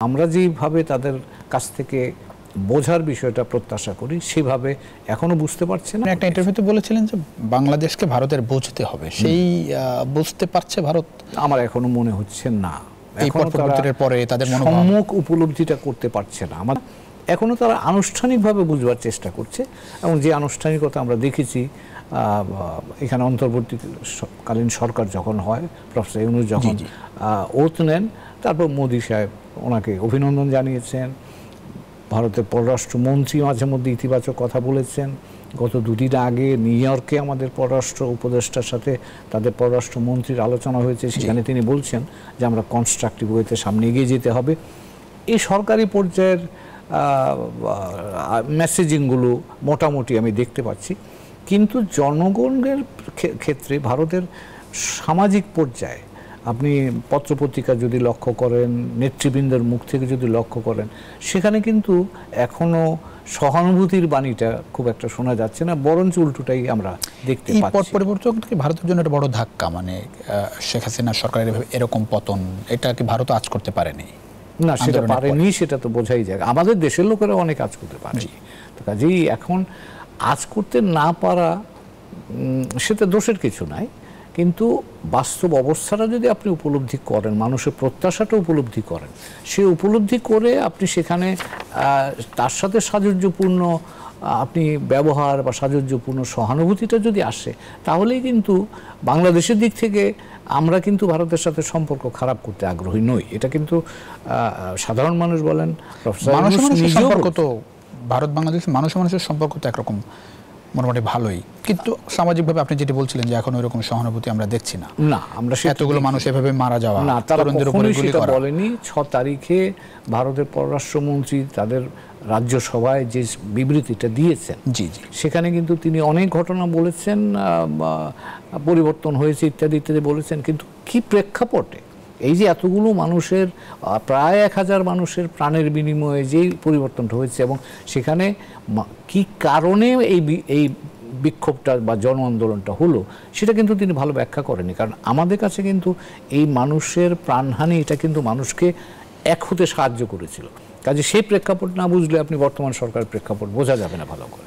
আমরা যেভাবে তাদের কাছ থেকে বোঝার বিষয়টা প্রত্যাশা করি সেভাবে এখনো বুঝতে পারছে না। একটা ইন্টারভিউতে বলেছিলেন যে বাংলাদেশকে ভারতের বুঝতে হবে, সেই বুঝতে পারছে ভারত? আমার এখনো মনে হচ্ছে না, এই পরিবর্তনের পরে তাদের সম্মুখ উপলব্ধিটা করতে পারছে না। আমার এখনো তারা আনুষ্ঠানিকভাবে বুঝবার চেষ্টা করছে, এবং যে আনুষ্ঠানিকতা আমরা দেখেছি এখানে অন্তর্বর্তীকালীন সরকার যখন হয়, প্রফেসর ইউনূস যখন ওথ নেন, তারপর মোদি সাহেব ওনাকে অভিনন্দন জানিয়েছেন, ভারতের পররাষ্ট্রমন্ত্রী মাঝে মধ্যে ইতিবাচক কথা বলেছেন। গত দুদিন আগে নিউ ইয়র্কে আমাদের পররাষ্ট্র উপদেষ্টার সাথে তাদের পররাষ্ট্রমন্ত্রীর আলোচনা হয়েছে, সেখানে তিনি বলছেন যে আমরা কনস্ট্রাকটিভ ওয়েতে সামনে এগিয়ে যেতে হবে। এই সরকারি পর্যায়ের মেসেজিংগুলো মোটামুটি আমি দেখতে পাচ্ছি, কিন্তু জনগণের ক্ষেত্রে ভারতের সামাজিক পর্যায়ে আপনি পত্রপত্রিকা যদি লক্ষ্য করেন, নেতৃবৃন্দের মুখ থেকে যদি লক্ষ্য করেন, সেখানে কিন্তু এখনো সহানুভূতির বাণীটা খুব একটা শোনা যাচ্ছে না, বরঞ্চ উল্টোটাই আমরা দেখতে পাচ্ছি। পট পরিবর্তন কি ভারতের জন্য একটা বড় ধাক্কা? মানে শেখ হাসিনা সরকারের এরকম পতন, এটা কি ভারত আজ করতে পারেনি? না, সেটা পারেনি, সেটা তো বোঝাই যায়। আমাদের দেশের লোকেরা অনেক কাজ করতে পারে, তো কাজেই এখন আজ করতে না পারা সেটা দোষের কিছু নাই, কিন্তু বাস্তব অবস্থাটা যদি আপনি উপলব্ধি করেন, মানুষের প্রত্যাশাটা উপলব্ধি করেন, সে উপলব্ধি করে আপনি সেখানে তার সাথে সাযুজ্যপূর্ণ আপনি ব্যবহার বা সাযুজ্যপূর্ণ সহানুভূতিটা যদি আসে, তাহলেই কিন্তু বাংলাদেশের দিক থেকে আমরা কিন্তু ভারতের সাথে সম্পর্ক খারাপ করতে আগ্রহী নই। এটা কিন্তু সাধারণ মানুষ বলেন, সম্পর্ক তো ভারত বাংলাদেশের মানুষের সম্পর্ক তো একরকম মোটামুটি ভালোই, কিন্তু সামাজিকভাবে আপনি যেটা বলছিলেন যে এখন ওইরকম সহানুভূতি আমরা দেখছি না। না, আমরা এতগুলো মানুষ এভাবে মারা যাওয়া, না, তারা কখনোই সেটা বলেনি। 6 তারিখে ভারতের পররাষ্ট্রমন্ত্রী তাদের রাজ্যসভায় যে বিবৃতিটা দিয়েছেন, সেখানে কিন্তু তিনি অনেক ঘটনা বলেছেন, পরিবর্তন হয়েছে ইত্যাদি ইত্যাদি বলেছেন, কিন্তু কি প্রেক্ষাপটে এই যে এতগুলো মানুষের, প্রায় 1000 মানুষের প্রাণের বিনিময়ে যেই পরিবর্তনটা হয়েছে, এবং সেখানে কি কারণে এই বিক্ষোভটা বা জন আন্দোলনটা হলো, সেটা কিন্তু তিনি ভালো ব্যাখ্যা করেনি। কারণ আমাদের কাছে কিন্তু এই মানুষের প্রাণহানি এটা কিন্তু মানুষকে এক হতে সাহায্য করেছিল। কাজে সেই প্রেক্ষাপট না বুঝলে আপনি বর্তমান সরকারের প্রেক্ষাপট বোঝা যাবে না ভালো করে।